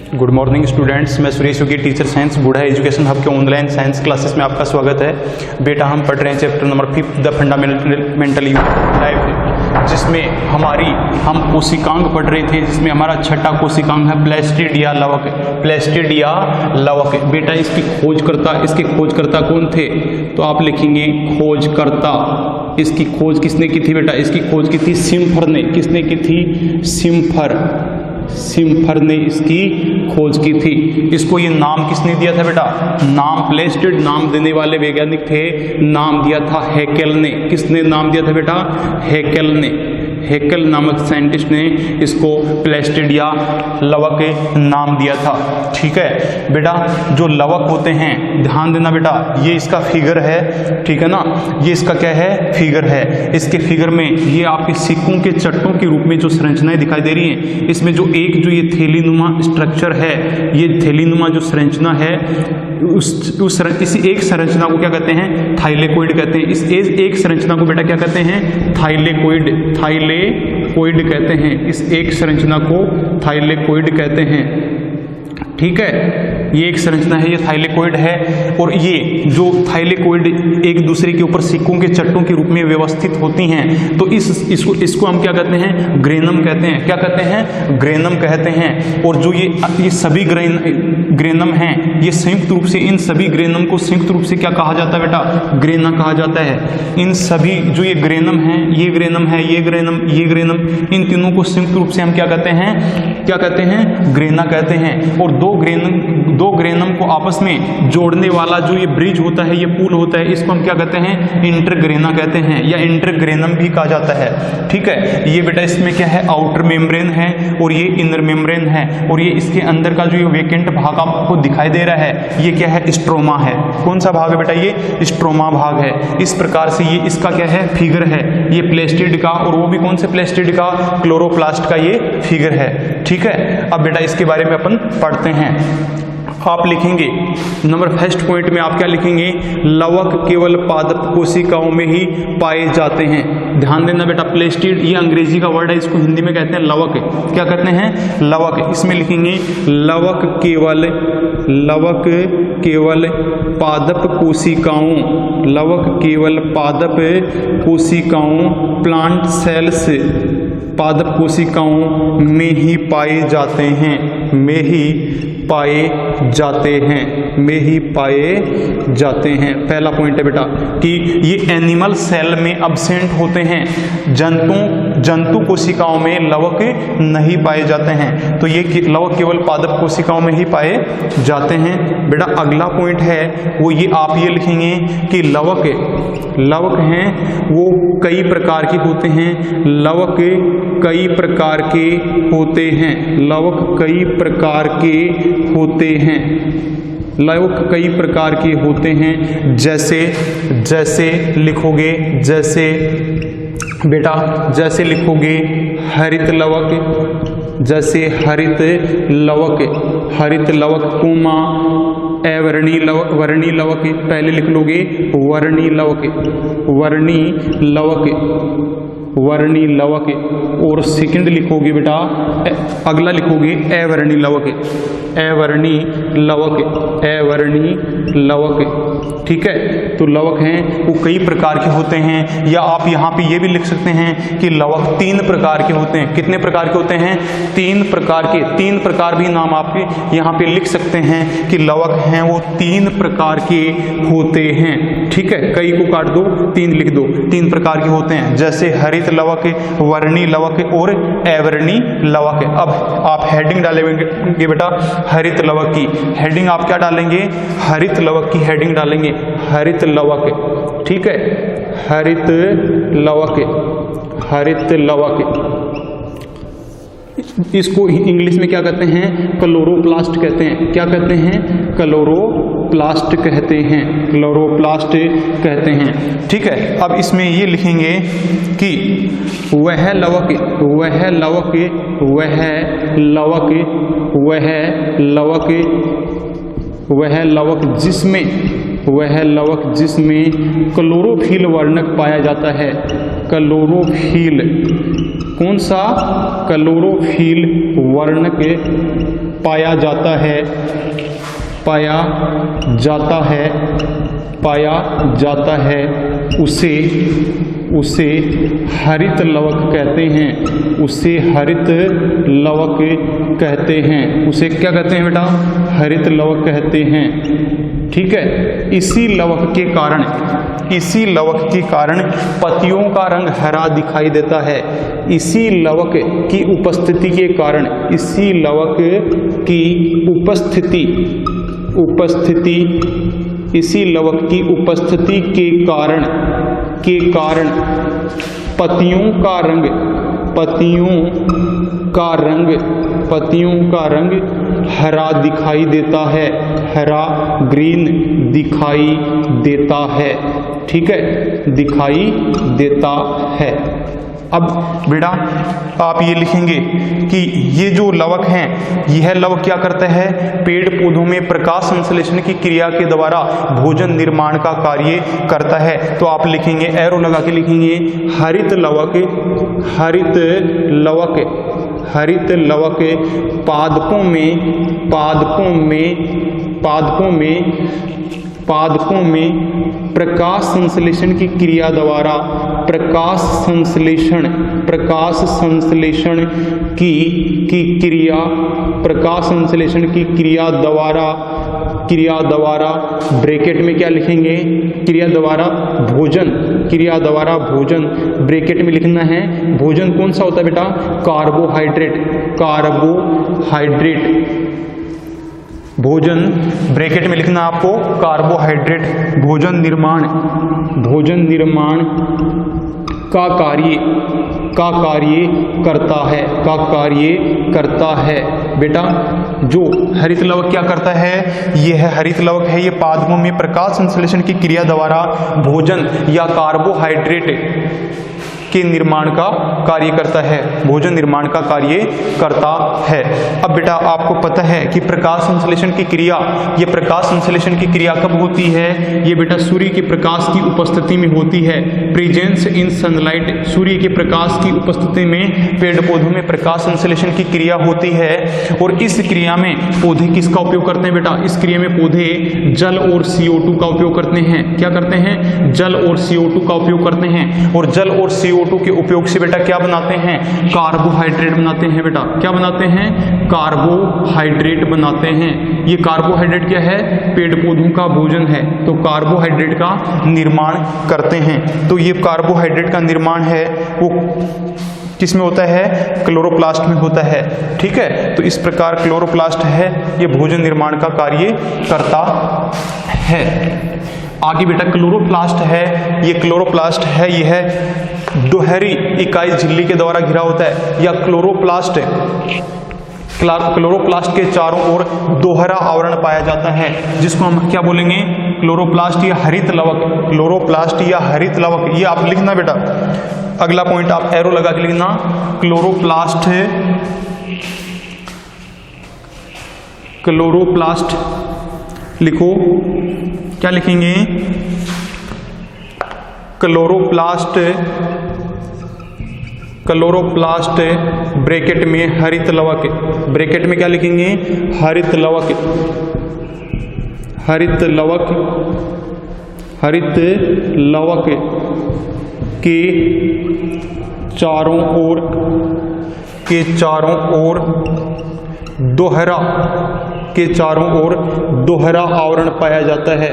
Good morning students, मैं सुरेश योगी, teacher science, बूढ़ा education hub के ऑनलाइन साइंस क्लासेस में आपका स्वागत है। बेटा हम पढ़ रहे हैं chapter number 5 the fundamental life, जिसमें हम कोशिकांग पढ़ रहे थे, जिसमें हमारा छठा कोशिकांग है प्लेस्टिडिया लवक। प्लेस्टिडिया लवक बेटा इसके खोजकर्ता कौन थे? तो आप लिखेंगे खोजकर्ता। इसकी खोज किसने की थी बेटा? इसकी खोज की थी सिम्फर ने। किसने की थी? सिम्फर ने इसकी खोज की थी। इसको ये नाम किसने दिया था बेटा? नाम प्लेस्टिड नाम देने वाले वैज्ञानिक थे, नाम दिया था हैकेल ने। किसने नाम दिया था बेटा? हैकेल ने। हैकेल नामक साइंटिस्ट ने इसको प्लेस्टिडिया लवक नाम दिया था। ठीक है बेटा, जो लवक होते हैं ध्यान देना बेटा, ये इसका फिगर है, ठीक है ना, ये इसका क्या है? फिगर है। इसके फिगर में ये आपके सिक्कों के चट्टों के रूप में जो संरचनाएं दिखाई दे रही हैं, इसमें जो ये थैलीनुमा स्ट्रक्चर है, ये थैलीनुमा जो संरचना है, इस एक संरचना को क्या कहते हैं? थाइलेकोइड कहते हैं। इस एक संरचना को बेटा क्या कहते हैं? थाइलेकोइड कहते हैं। इस एक संरचना को थाइलेकोइड कहते हैं। ठीक है, ये एक संरचना है, ये थाइलेकोइड है। और ये जो थाइलेकोइड एक दूसरे के ऊपर सिक्कों के चट्टों के रूप में व्यवस्थित होती हैं, तो इसको हम क्या कहते हैं? ग्रेनम कहते हैं। क्या कहते हैं? ग्रेनम कहते हैं। और जो ये सभी ग्रेनम हैं, ये संयुक्त रूप से, इन सभी ग्रेनम को संयुक्त रूप से क्या कहा जाता है बेटा? ग्रेना कहा जाता है। इन सभी जो ये ग्रेनम है, ये ग्रेनम है, ये ग्रेनम, इन तीनों को संयुक्त रूप से हम क्या कहते हैं? क्या कहते हैं? ग्रेना कहते हैं। और दो ग्रेनम को आपस में जोड़ने वाला जो ये ब्रिज होता है, ये पुल होता है, इसको हम क्या कहते हैं? इंटरग्रेना कहते हैं, या इंटरग्रेनम भी कहा जाता है। ठीक है, ये बेटा इसमें क्या है? आउटर मेम्ब्रेन है और ये इनर मेम्ब्रेन है। और ये इसके अंदर का जो ये वेकेंट भाग आपको दिखाई दे रहा है, ये क्या है? स्ट्रोमा है। कौन सा भाग है बेटा? ये स्ट्रोमा भाग है। इस प्रकार से ये इसका क्या है? फिगर है। ये प्लेस्टिड का, और वो भी कौन से प्लेस्टिड का? क्लोरोप्लास्ट का ये फिगर है। ठीक है, अब बेटा इसके बारे में अपन पढ़ते हैं। आप लिखेंगे नंबर फर्स्ट पॉइंट में आप क्या लिखेंगे? लवक केवल पादप कोशिकाओं में ही पाए जाते हैं। ध्यान देना बेटा, प्लेस्टिड ये अंग्रेजी का वर्ड है, इसको हिंदी में कहते हैं लवक। क्या कहते हैं? लवक। इसमें लिखेंगे लवक केवल पादप कोशिकाओं, प्लांट सेल्स, पादप कोशिकाओं में ही पाए जाते हैं, पहला पॉइंट है बेटा कि ये एनिमल सेल में अब्सेंट होते हैं। जंतु कोशिकाओं में लवक नहीं पाए जाते हैं। तो ये लवक केवल पादप कोशिकाओं में ही पाए जाते हैं। बेटा अगला पॉइंट है वो ये आप ये लिखेंगे कि लवक हैं वो कई प्रकार के होते हैं। लवक कई प्रकार के होते हैं। जैसे लिखोगे, जैसे लिखोगे हरित लवक कोमा वर्णी लवक, पहले लिख लोगे वर्णी लवक, और सेकंड लिखोगे बेटा, अगला लिखोगे अवर्णी लवक। ठीक है, तो लवक हैं वो कई प्रकार के होते हैं। या आप यहाँ पे ये भी लिख सकते हैं कि लवक 3 प्रकार के होते हैं। कितने प्रकार के होते हैं? 3 प्रकार के। 3 प्रकार भी नाम आपके यहाँ पे लिख सकते हैं कि लवक हैं वो 3 प्रकार के होते हैं। ठीक है, कई को काट दो, 3 लिख दो। 3 प्रकार के होते हैं, जैसे हरित लवक, वर्णी लवक और अवर्णी लवक। अब आप हेडिंग डालेंगे बेटा हरित लवक की। हेडिंग आप क्या डालेंगे? हरित लवक की हेडिंग डालेंगे, हरित लवक। ठीक है, हरित लवक। इसको इंग्लिश में क्या कहते हैं? क्लोरोप्लास्ट कहते हैं। क्या कहते हैं? क्लोरोप्लास्ट कहते हैं। ठीक है, अब इसमें ये लिखेंगे कि वह लवक जिसमें क्लोरोफिल वर्णक पाया जाता है। क्लोरोफिल, कौन सा? क्लोरोफिल वर्णक पाया जाता है, पाया जाता है, पाया जाता है, उसे हरित लवक कहते हैं, उसे हरित लवक कहते हैं। उसे क्या कहते हैं बेटा? हरित लवक कहते हैं। ठीक है। इसी लवक के कारण पत्तियों का रंग हरा दिखाई देता है। इसी लवक की उपस्थिति के कारण, इसी लवक की उपस्थिति, इसी लवक की उपस्थिति के कारण पत्तियों का रंग हरा दिखाई देता है, हरा ग्रीन दिखाई देता है। ठीक है, दिखाई देता है। अब बेटा आप ये लिखेंगे कि ये जो लवक हैं, यह लवक क्या करता है? पेड़ पौधों में प्रकाश संश्लेषण की क्रिया के द्वारा भोजन निर्माण का कार्य करता है। तो आप लिखेंगे, एरो लगा के लिखेंगे, हरित लवक पादपों में प्रकाश संश्लेषण की क्रिया द्वारा, प्रकाश संश्लेषण की क्रिया द्वारा ब्रैकेट में क्या लिखेंगे? क्रिया द्वारा भोजन ब्रैकेट में लिखना है। भोजन कौन सा होता है बेटा? कार्बोहाइड्रेट। भोजन ब्रैकेट में लिखना आपको कार्बोहाइड्रेट। भोजन निर्माण का कार्य करता है। बेटा जो हरित लवक क्या करता है? ये है हरित लवक है, ये पादपों में प्रकाश संश्लेषण की क्रिया द्वारा भोजन या कार्बोहाइड्रेट के निर्माण का कार्य करता है, भोजन निर्माण का कार्य करता है। अब बेटा आपको पता है कि प्रकाश संश्लेषण की क्रिया, ये प्रकाश संश्लेषण की क्रिया कब होती है? ये बेटा सूर्य के प्रकाश की उपस्थिति में होती है। प्रेजेंस इन सनलाइट, सूर्य के प्रकाश की उपस्थिति में पेड़ पौधों में प्रकाश संश्लेषण की क्रिया होती है। और इस क्रिया में पौधे किसका उपयोग करते हैं बेटा? इस क्रिया में पौधे जल और CO2 का उपयोग करते हैं। क्या करते हैं? जल और CO2 का उपयोग करते हैं। और जल और CO2 के उपयोग से बेटा क्या बनाते हैं? कार्बोहाइड्रेट बनाते हैं। बेटा क्या बनाते हैं? कार्बोहाइड्रेट बनाते हैं। ये कार्बोहाइड्रेट क्या है? पेड़ पौधों का भोजन है, तो कार्बोहाइड्रेट का निर्माण करते हैं। तो ये कार्बोहाइड्रेट का निर्माण है वो किसमें होता है? क्लोरोप्लास्ट में होता है। ठीक है, तो इस प्रकार क्लोरोप्लास्ट है, ये भोजन निर्माण का कार्य करता है। आगे बेटा क्लोरोप्लास्ट है, ये क्लोरोप्लास्ट है, ये है दोहरी इकाई झिल्ली के द्वारा घिरा होता है। या क्लोरोप्लास्ट के चारों ओर दोहरा आवरण पाया जाता है, जिसको हम क्या बोलेंगे? क्लोरोप्लास्ट या हरित लवक। क्लोरोप्लास्ट या हरित लवक, ये आप लिखना बेटा। अगला पॉइंट आप एरो लगा के लिखना, क्लोरोप्लास्ट लिखो। क्या लिखेंगे? क्लोरोप्लास्ट ब्रैकेट में हरित लवक, ब्रैकेट में क्या लिखेंगे? हरित लवक के चारों ओर दोहरा आवरण पाया जाता है,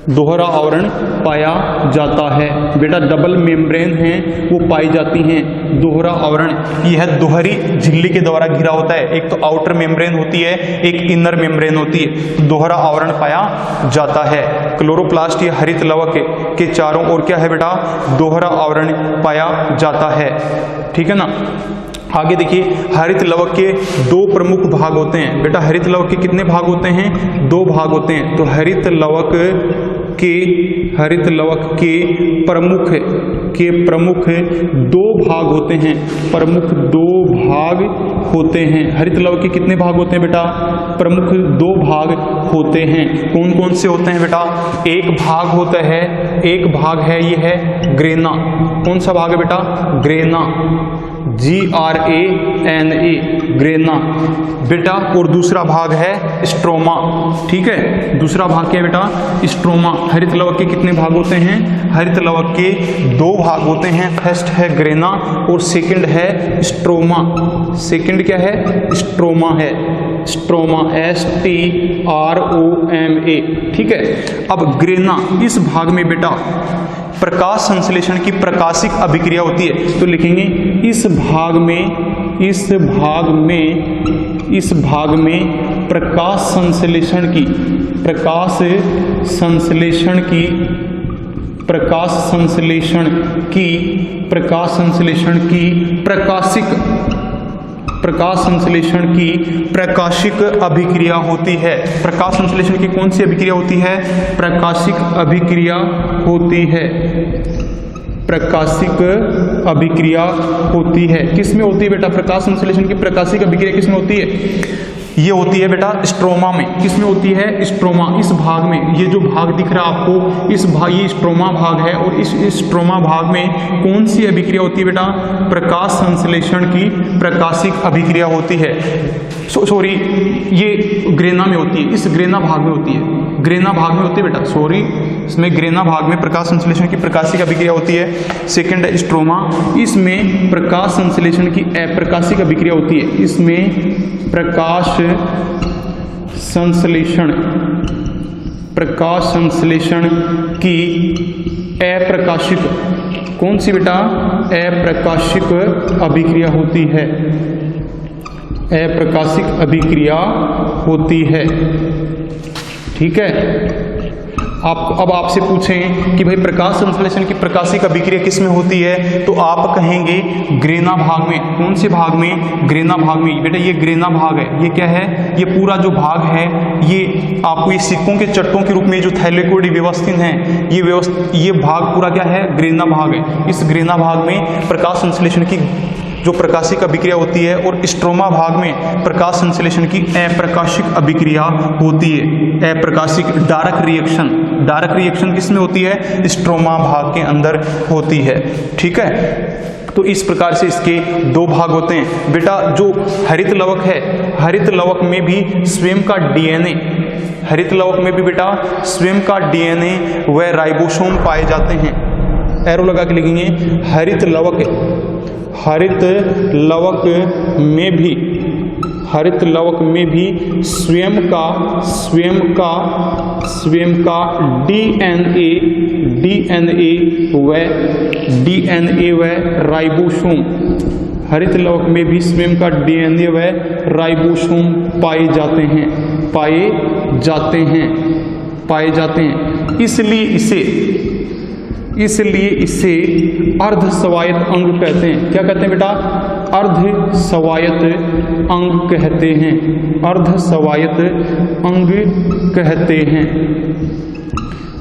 दोहरा आवरण पाया जाता है। बेटा डबल मेम्ब्रेन हैं वो पाई जाती हैं। दोहरा आवरण यह दोहरी झिल्ली के द्वारा घिरा होता है। एक तो आउटर मेम्ब्रेन होती है, एक इनर मेम्ब्रेन होती है। दोहरा आवरण पाया जाता है। क्लोरोप्लास्ट या हरित लवक के चारों ओर क्या है बेटा? दोहरा आवरण पाया जाता है। ठीक है ना। आगे देखिए, हरित लवक के दो प्रमुख भाग होते हैं। बेटा हरित लवक के कितने भाग होते हैं? 2 भाग होते हैं। तो हरित लवक के प्रमुख 2 भाग होते हैं। प्रमुख 2 भाग होते हैं। हरित लवक के कितने भाग होते हैं बेटा? प्रमुख 2 भाग होते हैं। कौन कौन से होते हैं बेटा? एक भाग ये है ग्रेना। कौन सा भाग है बेटा? ग्रेना। GRANA, ग्रेना बेटा। और दूसरा भाग है स्ट्रोमा, ठीक है। दूसरा भाग क्या है बेटा? स्ट्रोमा। हरित लवक के कितने भाग होते हैं? हरित लवक के 2 भाग होते हैं। फर्स्ट है ग्रेना और सेकंड है स्ट्रोमा। सेकंड क्या है? स्ट्रोमा है। स्ट्रोमा, STROMA, ठीक है। अब ग्रेना, इस भाग में बेटा प्रकाश संश्लेषण की प्रकाशिक अभिक्रिया होती है। तो लिखेंगे इस भाग में प्रकाश संश्लेषण की प्रकाशिक अभिक्रिया होती है। प्रकाश संश्लेषण की कौन सी अभिक्रिया होती है? प्रकाशिक अभिक्रिया होती है। प्रकाशिक अभिक्रिया होती है। किस में होती है बेटा? प्रकाश संश्लेषण की प्रकाशिक अभिक्रिया किस में होती है? ये होती है बेटा स्ट्रोमा में। किस में होती है? स्ट्रोमा। इस भाग में, ये जो भाग दिख रहा है आपको, इस भाग, ये स्ट्रोमा भाग है। और इस स्ट्रोमा भाग में कौन सी अभिक्रिया होती है बेटा? प्रकाश संश्लेषण की प्रकाशिक अभिक्रिया होती है। सॉरी, ये ग्रेना में होती है। इस ग्रेना भाग में होती है। ग्रेना भाग में होती है बेटा, सॉरी, इसमें ग्रेना भाग में प्रकाश संश्लेषण की प्रकाशिक अभिक्रिया होती है। सेकंड है स्ट्रोमा, इसमें प्रकाश संश्लेषण की अप्रकाशिक अभिक्रिया होती है। इसमें प्रकाश संश्लेषण की अप्रकाशिक, कौन सी बेटा? अप्रकाशिक अभिक्रिया होती है। अप्रकाशिक अभिक्रिया होती है, ठीक है। अब आपसे पूछें कि भाई प्रकाश संश्लेषण की प्रकाशिक अभिक्रिया किस में होती है? तो आप कहेंगे ग्रेना भाग में। कौन से भाग में? ग्रेना भाग में। बेटा ये ग्रेना भाग है। ये क्या है? ये पूरा जो भाग है, ये आपको ये सिक्कों के चट्टों के रूप में जो थैलेकोइड व्यवस्थित हैं, ये भाग पूरा क्या है? ग्रेना भाग है। इस ग्रेना भाग में प्रकाश संश्लेषण की जो प्रकाशिक अभिक्रिया होती है, और स्ट्रोमा भाग में प्रकाश संश्लेषण की अप्रकाशिक अभिक्रिया होती है। अप्रकाशिक, डार्क रिएक्शन किस में होती है? स्ट्रोमा भाग के अंदर होती है, ठीक है। तो इस प्रकार से इसके 2 भाग होते हैं बेटा। जो हरित लवक है, हरित लवक में भी स्वयं का DNA, हरित लवक में भी बेटा स्वयं का DNA व राइबोसोम पाए जाते हैं। एरो लगा के लिखेंगे हरित लवक में भी स्वयं का DNA व राइबोसोम, हरित लवक में भी स्वयं का DNA व राइबोसोम पाए जाते हैं। इसलिए इसे अर्ध स्वायत्त अंग कहते हैं। क्या कहते हैं बेटा? अर्ध स्वायत्त अंग कहते हैं।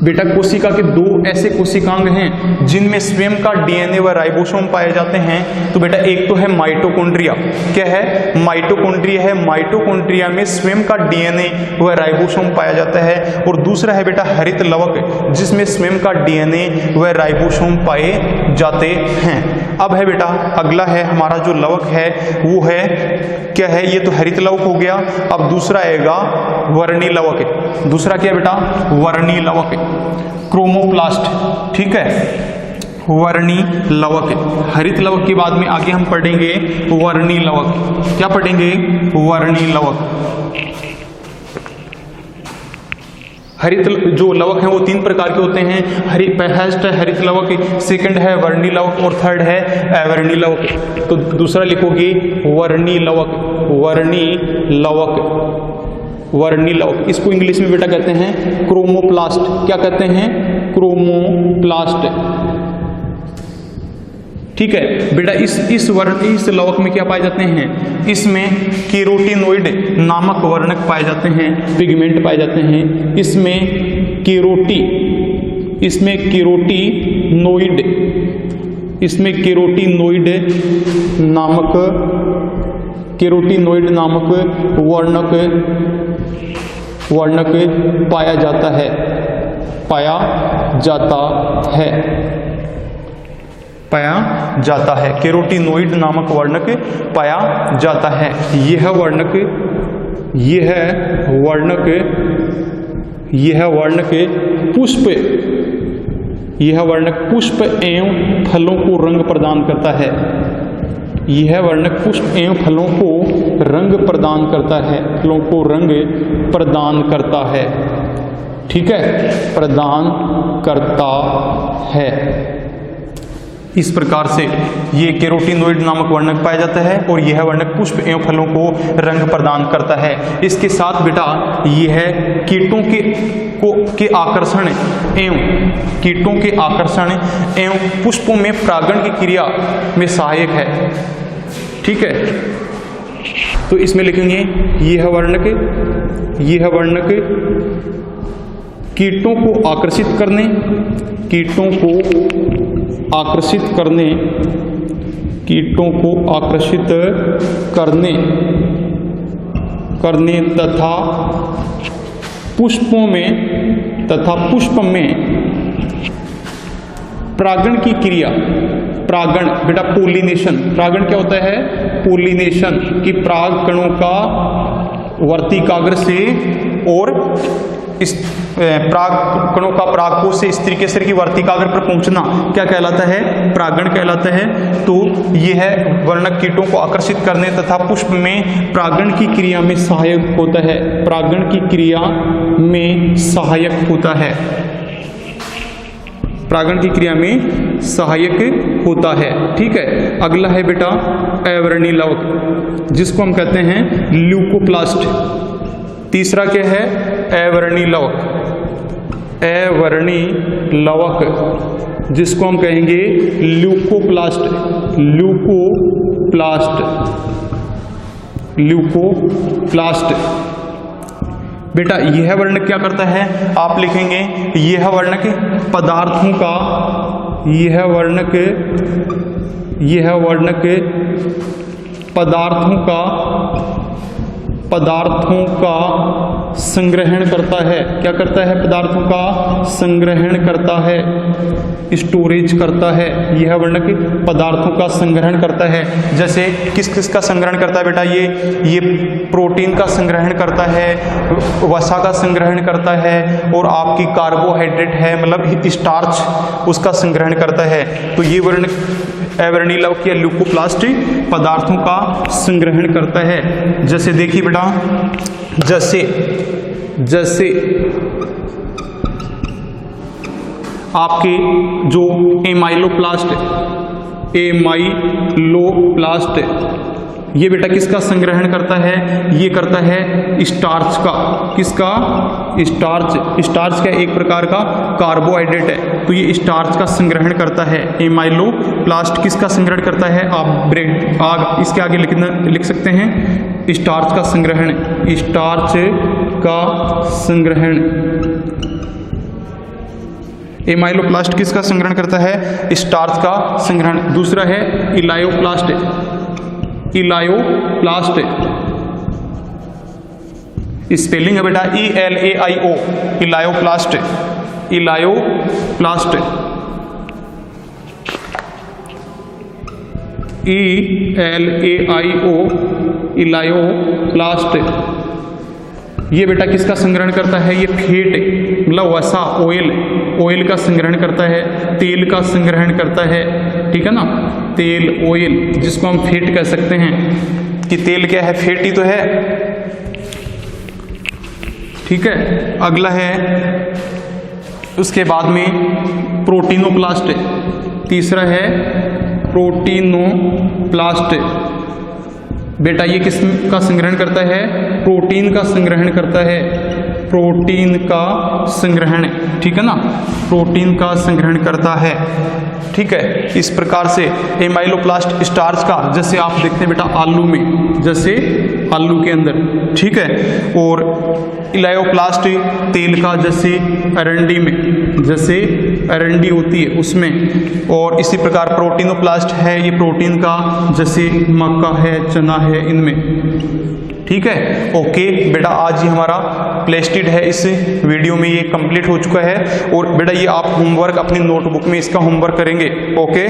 बेटा कोशिका के 2 ऐसे कोशिकांग हैं जिनमें स्वयं का DNA व राइबोसोम पाए जाते हैं। तो बेटा एक तो है माइटोकॉन्ड्रिया। क्या है? माइटोकॉन्ड्रिया है। माइटोकॉन्ड्रिया में स्वयं का DNA व राइबोसोम पाया जाता है। और दूसरा है बेटा हरित लवक, जिसमें स्वयं का DNA व राइबोसोम पाए जाते हैं। अब है बेटा अगला है हमारा जो लवक है, वो है क्या है? ये तो हरित लवक हो गया। अब दूसरा आएगा वर्णी लवक। दूसरा क्या बेटा? वर्णी लवक, क्रोमोप्लास्ट, ठीक है। वर्णी लवक, हरित लवक के बाद में आगे हम पढ़ेंगे वर्णी लवक। क्या पढ़ेंगे? वर्णी लवक। हरित जो लवक हैं वो 3 प्रकार के होते हैं। फर्स्ट है हरित लवक, सेकंड है वर्णी लवक और थर्ड है अवर्णी लवक। तो दूसरा लिखोगे वर्णी लवक। इसको इंग्लिश में बेटा कहते हैं क्रोमोप्लास्ट। क्या कहते हैं? क्रोमोप्लास्ट, ठीक है बेटा। इस लवक में क्या पाए जाते हैं? इसमें केरोटिनोइड नामक वर्णक पाए जाते हैं, पिगमेंट पाए जाते हैं। इसमें केरोटिनोइड नामक वर्णक पाया जाता है। पाया जाता है, कैरोटीनोइड नामक वर्णक पाया जाता है। यह वर्णक पुष्प एवं फलों को रंग प्रदान करता है। यह वर्णक पुष्प एवं फलों को रंग प्रदान करता है, फलों को रंग प्रदान करता है, ठीक है, प्रदान करता है। इस प्रकार से ये कैरोटीनोइड नामक वर्णक पाया जाता है और यह वर्णक पुष्प एवं फलों को रंग प्रदान करता है। इसके साथ बेटा यह कीटों के आकर्षण एवं पुष्पों में परागण की क्रिया में सहायक है, ठीक है। तो इसमें लिखेंगे यह वर्णक कीटों को आकर्षित करने तथा पुष्प में परागण की क्रिया, परागण बेटा पोलिनेशन, परागण क्या होता है, पोलिनेशन की पराग कणों का वर्तिकाग्र से और इस पराग कणों का परागकोश से स्त्री केसर की वर्तिकाग्र पर पहुंचना क्या कहलाता है, परागण कहलाता है। तो यह वर्णक कीटों को आकर्षित करने तथा पुष्प में परागण की क्रिया में सहायक होता है, परागण की क्रिया में सहायक होता है, परागण की क्रिया में सहायक होता है, ठीक है। अगला है बेटा अवर्णी लवक, जिसको हम कहते हैं ल्यूकोप्लास्ट। तीसरा क्या है, अवर्णी लवक, जिसको हम कहेंगे ल्यूकोप्लास्ट। बेटा यह वर्णक क्या करता है, आप लिखेंगे यह वर्णक पदार्थों का संग्रहण करता है। क्या करता है, पदार्थों का संग्रहण करता है, स्टोरेज करता है। यह वर्णक पदार्थों का संग्रहण करता है। जैसे किस किस का संग्रहण करता है बेटा, ये प्रोटीन का संग्रहण करता है, वसा का संग्रहण करता है और आपकी कार्बोहाइड्रेट है मतलब स्टार्च, उसका संग्रहण करता है। तो ये वर्णक अवर्णी लवक या ल्यूकोप्लास्ट पदार्थों का संग्रहण करता है। जैसे देखिए बेटा, जैसे आपके जो एमाइलोप्लास्ट ये बेटा किसका संग्रहण करता है, ये करता है स्टार्च का। किसका, स्टार्च का एक प्रकार का कार्बोहाइड्रेट है, तो ये स्टार्च का संग्रहण करता है। एमाइलोप्लास्ट किसका संग्रहण करता है, आप इसके आगे लिख सकते हैं स्टार्च का संग्रहण। एमाइलोप्लास्ट किसका संग्रहण करता है, स्टार्च का संग्रहण। दूसरा है इलायोप्लास्ट। स्पेलिंग है बेटा ELAIO, इलायोप्लास्ट। ELAIO, elaioplast. ये बेटा किसका संग्रहण करता है, ये फैट मतलब वसा, ऑयल का संग्रहण करता है, तेल का संग्रहण करता है, ठीक है ना। तेल, ऑयल, जिसको हम फैट कह सकते हैं कि तेल क्या है, फैट ही तो है, ठीक है। अगला है उसके बाद में प्रोटीनोप्लास्ट। तीसरा है प्रोटीनोप्लास्ट। बेटा ये किस का संग्रहण करता है, प्रोटीन का संग्रहण करता है, प्रोटीन का संग्रहण, ठीक है ना, प्रोटीन का संग्रहण करता है, ठीक है। इस प्रकार से एमाइलोप्लास्ट स्टार्च का, जैसे आप देखते हैं बेटा आलू में, जैसे आलू के अंदर, ठीक है। और इलायोप्लास्ट तेल का, जैसे अरंडी में, जैसे अरंडी होती है उसमें। और इसी प्रकार प्रोटीनोप्लास्ट है, ये प्रोटीन का, जैसे मक्का है, चना है, इनमें, ठीक है। ओके बेटा, आज ये हमारा प्लेस्टिड है, इस वीडियो में ये कंप्लीट हो चुका है। और बेटा ये आप होमवर्क अपनी नोटबुक में इसका होमवर्क करेंगे, ओके।